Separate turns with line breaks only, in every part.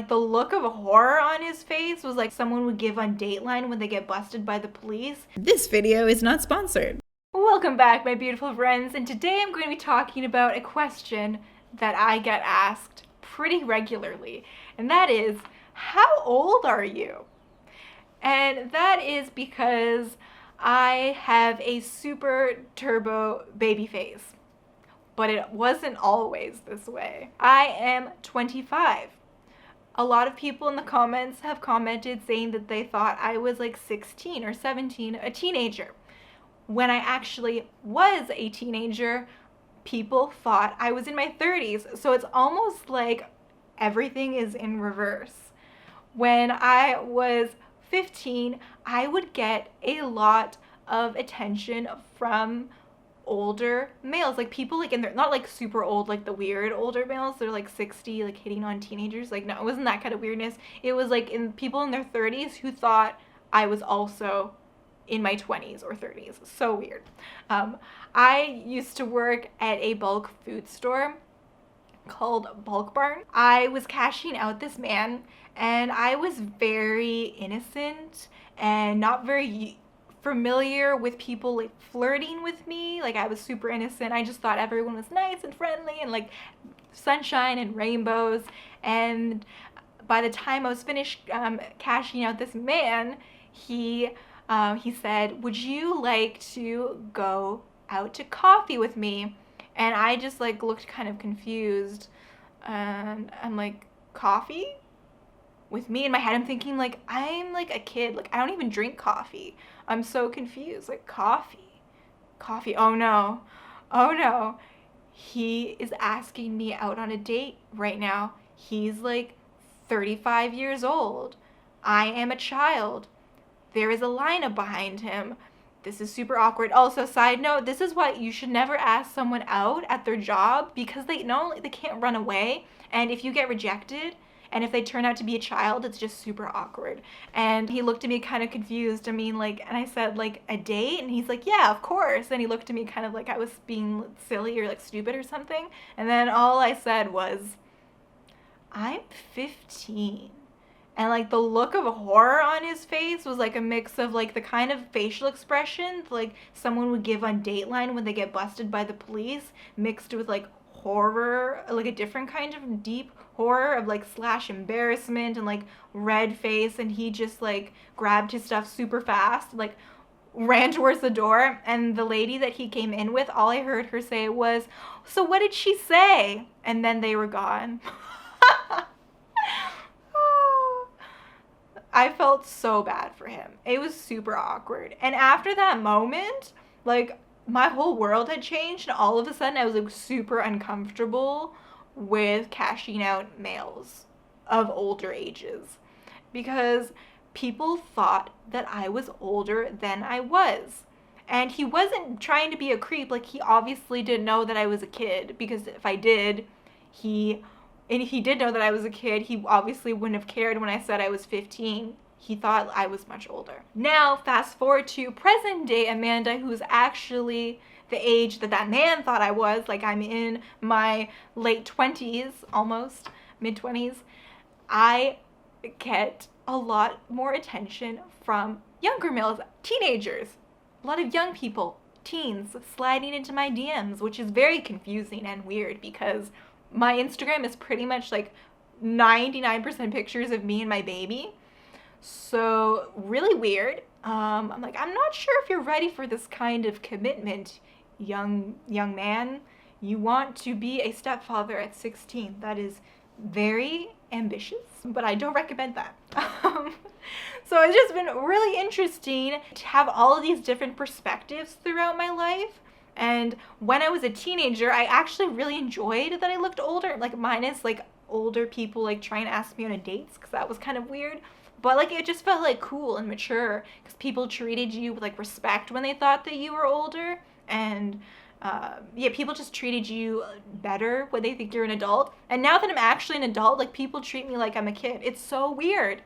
The look of horror on his face was like someone would give on Dateline when they get busted by the police.
This video is not sponsored.
Welcome back, my beautiful friends, and today I'm going to be talking about a question that I get asked pretty regularly, and that is, how old are you? And that is because I have a super turbo baby face, but it wasn't always this way. I am 25. A lot of people in the comments have commented saying that they thought I was like 16 or 17, a teenager. When I actually was a teenager, people thought I was in my 30s. So it's almost like everything is in reverse. When I was 15, I would get a lot of attention from older males, like people like in their, not like super old, like the weird older males, they're like 60, like hitting on teenagers. Like, no, it wasn't that kind of weirdness. It was like in people in their 30s who thought I was also in my 20s or 30s. So weird. I used to work at a bulk food store called Bulk Barn. I was cashing out this man, and I was very innocent and not very familiar with people like flirting with me. Like, I was super innocent. I just thought everyone was nice and friendly and like sunshine and rainbows. And by the time I was finished cashing out this man, he said, "Would you like to go out to coffee with me?" And I just like looked kind of confused, and I'm like, "Coffee? With me?" In my head, I'm thinking like, I'm like a kid, like I don't even drink coffee. I'm so confused, like coffee, oh no, he is asking me out on a date right now. He's like 35 years old. I am a child. There is a lineup behind him. This is super awkward. Also, side note, this is why you should never ask someone out at their job, because they can't run away, and if you get rejected, and if they turn out to be a child, it's just super awkward. And he looked at me kind of confused. I mean, like, and I said, like, a date? And he's like, yeah, of course. And he looked at me kind of like I was being silly or like stupid or something. And then all I said was, I'm 15. And like the look of horror on his face was like a mix of like the kind of facial expressions like someone would give on Dateline when they get busted by the police, mixed with like horror, like a different kind of deep horror of like slash embarrassment and like red face. And he just like grabbed his stuff super fast, like ran towards the door. And the lady that he came in with, all I heard her say was, "So what did she say?" And then they were gone. I felt so bad for him. It was super awkward. And after that moment, like, my whole world had changed, and all of a sudden I was like super uncomfortable with cashing out males of older ages, because people thought that I was older than I was. And he wasn't trying to be a creep. Like, he obviously didn't know that I was a kid, because if I did, and if he did know that I was a kid, he obviously wouldn't have cared when I said I was 15. He thought I was much older. Now, fast forward to present day Amanda, who's actually the age that that man thought I was. Like, I'm in my late 20s, almost mid-20s. I get a lot more attention from younger males, teenagers. A lot of young people, teens, sliding into my DMs, which is very confusing and weird, because my Instagram is pretty much like 99% pictures of me and my baby. So really weird. I'm like, I'm not sure if you're ready for this kind of commitment, young man. You want to be a stepfather at 16. That is very ambitious, but I don't recommend that. So it's just been really interesting to have all of these different perspectives throughout my life. And when I was a teenager, I actually really enjoyed that I looked older, like minus like older people like trying to ask me on a dates, because that was kind of weird. But like it just felt like cool and mature, because people treated you with like respect when they thought that you were older. And yeah, people just treated you better when they think you're an adult. And now that I'm actually an adult, like people treat me like I'm a kid. It's so weird.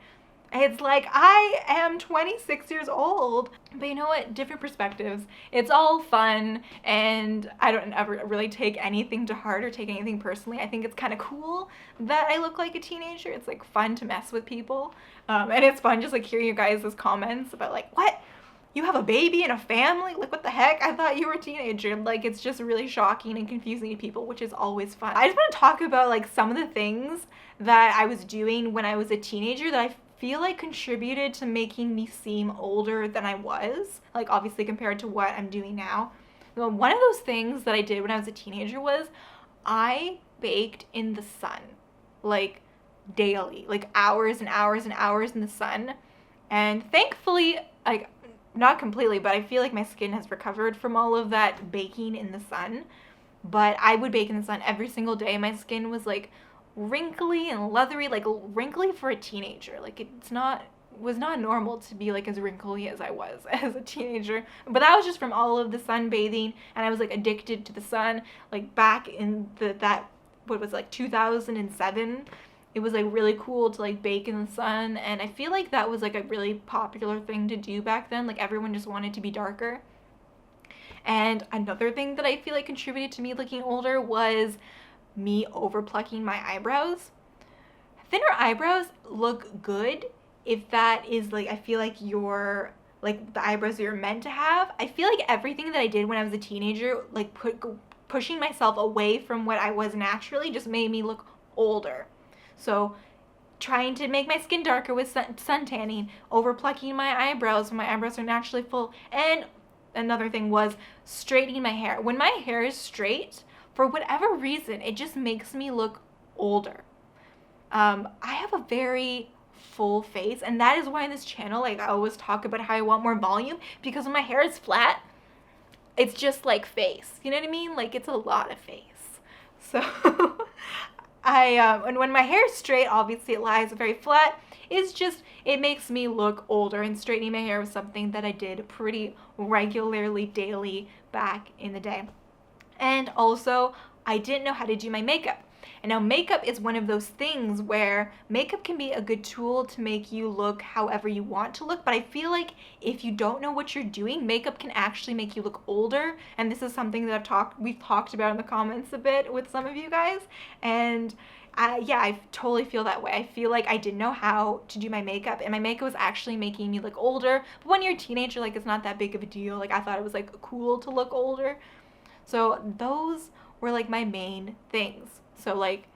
It's like I am 26 years old. But you know what? Different perspectives. It's all fun, and I don't ever really take anything to heart or take anything personally. I think it's kind of cool that I look like a teenager. It's like fun to mess with people. And it's fun just like hearing you guys' comments about like, what? You have a baby and a family? Like, what the heck? I thought you were a teenager. Like, it's just really shocking and confusing to people, which is always fun. I just want to talk about like some of the things that I was doing when I was a teenager that I feel like contributed to making me seem older than I was, like obviously compared to what I'm doing now. Well, one of those things that I did when I was a teenager was I baked in the sun, like daily, like hours and hours and hours in the sun. And thankfully, like not completely, but I feel like my skin has recovered from all of that baking in the sun. But I would bake in the sun every single day. My skin was like wrinkly and leathery, like wrinkly for a teenager. Like was not normal to be like as wrinkly as I was as a teenager. But that was just from all of the sunbathing, and I was like addicted to the sun. Like back in what was like 2007, it was like really cool to like bake in the sun, and I feel like that was like a really popular thing to do back then. Like everyone just wanted to be darker. And another thing that I feel like contributed to me looking older was me over-plucking my eyebrows. Thinner eyebrows look good if that is like, I feel like like the eyebrows you're meant to have. I feel like everything that I did when I was a teenager, like pushing myself away from what I was naturally, just made me look older. So trying to make my skin darker with sun tanning, over-plucking my eyebrows when my eyebrows are naturally full, and another thing was straightening my hair. When my hair is straight, for whatever reason, it just makes me look older. I have a very full face, and that is why in this channel, like I always talk about how I want more volume, because when my hair is flat, it's just like face. You know what I mean? Like it's a lot of face. So and when my hair is straight, obviously it lies very flat. It makes me look older, and straightening my hair was something that I did pretty regularly, daily back in the day. And also, I didn't know how to do my makeup. And now makeup is one of those things where makeup can be a good tool to make you look however you want to look, but I feel like if you don't know what you're doing, makeup can actually make you look older. And this is something that we've talked about in the comments a bit with some of you guys. And yeah, I totally feel that way. I feel like I didn't know how to do my makeup, and my makeup was actually making me look older. But when you're a teenager, like it's not that big of a deal. Like I thought it was like cool to look older. So those were like my main things. So like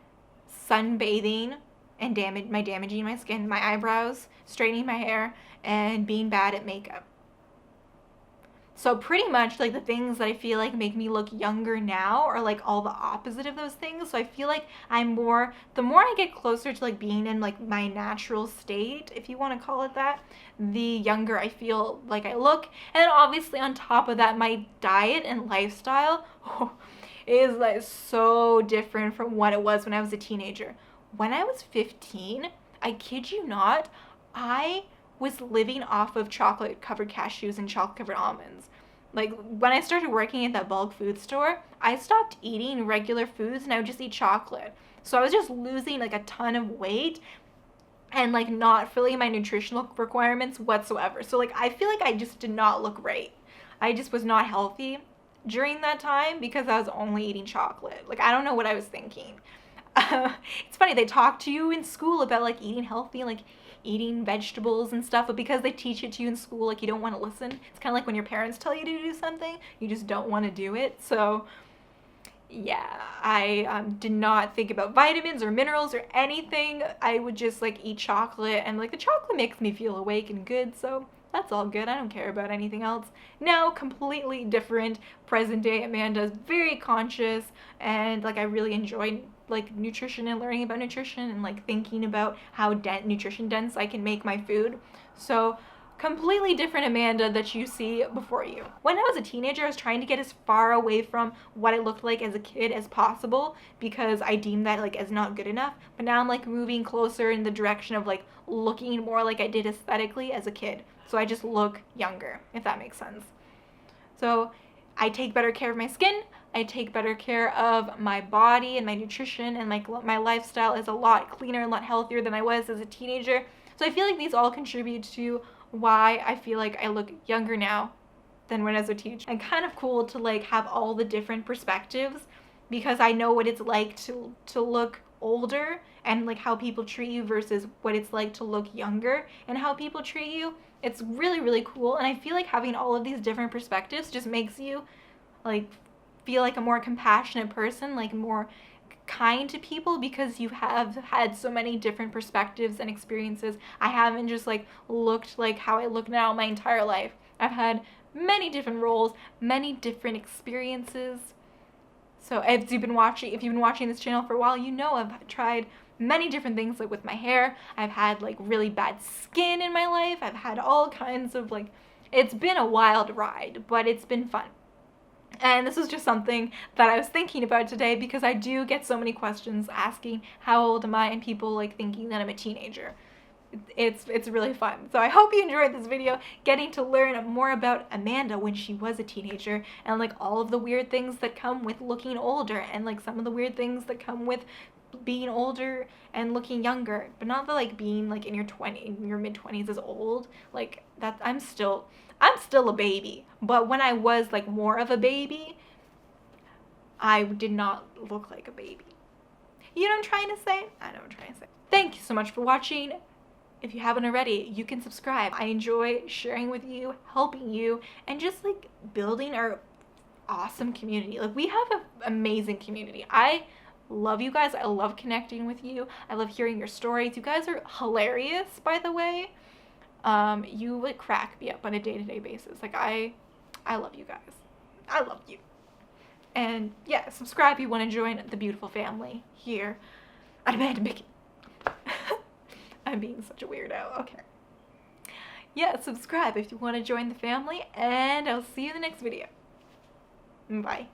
sunbathing and damaging my skin, my eyebrows, straightening my hair, and being bad at makeup. So pretty much like the things that I feel like make me look younger now are like all the opposite of those things. So I feel like the more I get closer to like being in like my natural state, if you want to call it that, the younger I feel like I look. And then obviously on top of that, my diet and lifestyle is like so different from what it was when I was a teenager. When I was 15, I kid you not, I was living off of chocolate covered cashews and chocolate covered almonds. Like when I started working at that bulk food store, I stopped eating regular foods and I would just eat chocolate. So I was just losing like a ton of weight and like not filling my nutritional requirements whatsoever. So like I feel like I just did not look right. I just was not healthy during that time because I was only eating chocolate. Like I don't know what I was thinking. It's funny, they talk to you in school about like eating healthy and like eating vegetables and stuff, but because they teach it to you in school, like you don't want to listen. It's kind of like when your parents tell you to do something, you just don't want to do it. So yeah, I did not think about vitamins or minerals or anything. I would just like eat chocolate, and like the chocolate makes me feel awake and good, so that's all good. I don't care about anything else. Now, completely different. Present day Amanda's very conscious, and like I really enjoy like nutrition and learning about nutrition and like thinking about how nutrition dense I can make my food. So completely different Amanda that you see before you. When I was a teenager, I was trying to get as far away from what I looked like as a kid as possible because I deemed that like as not good enough. But now I'm like moving closer in the direction of like looking more like I did aesthetically as a kid. So I just look younger, if that makes sense. So I take better care of my skin. I take better care of my body and my nutrition, and my lifestyle is a lot cleaner and a lot healthier than I was as a teenager. So I feel like these all contribute to why I feel like I look younger now than when I was a teenager. And kind of cool to like have all the different perspectives, because I know what it's like to look older and like how people treat you versus what it's like to look younger and how people treat you. It's really, really cool. And I feel like having all of these different perspectives just makes you like feel like a more compassionate person, like more kind to people, because you have had so many different perspectives and experiences. I haven't just like looked like how I look now my entire life. I've had many different roles, many different experiences. So if you've been watching this channel for a while, you know I've tried many different things, like with my hair. I've had like really bad skin in my life. I've had all kinds of like, it's been a wild ride, but it's been fun. And this is just something that I was thinking about today, because I do get so many questions asking how old am I, and people like thinking that I'm a teenager. It's really fun. So I hope you enjoyed this video, getting to learn more about Amanda when she was a teenager, and like all of the weird things that come with looking older, and like some of the weird things that come with being older and looking younger. But not that like being like in your mid-20s is old. Like that I'm still a baby. But when I was like more of a baby, I did not look like a baby. You know what I'm trying to say? I know what I'm trying to say. Thank you so much for watching. If you haven't already, you can subscribe. I enjoy sharing with you, helping you, and just like building our awesome community. Like we have an amazing community. I love you guys. I love connecting with you. I love hearing your stories. You guys are hilarious, by the way. You would crack me up on a day-to-day basis. Like I love you guys. I love you. And yeah, subscribe if you want to join the beautiful family here at Amanda Mickey. I'm being such a weirdo. Okay. Yeah, subscribe if you want to join the family, and I'll see you in the next video. Bye.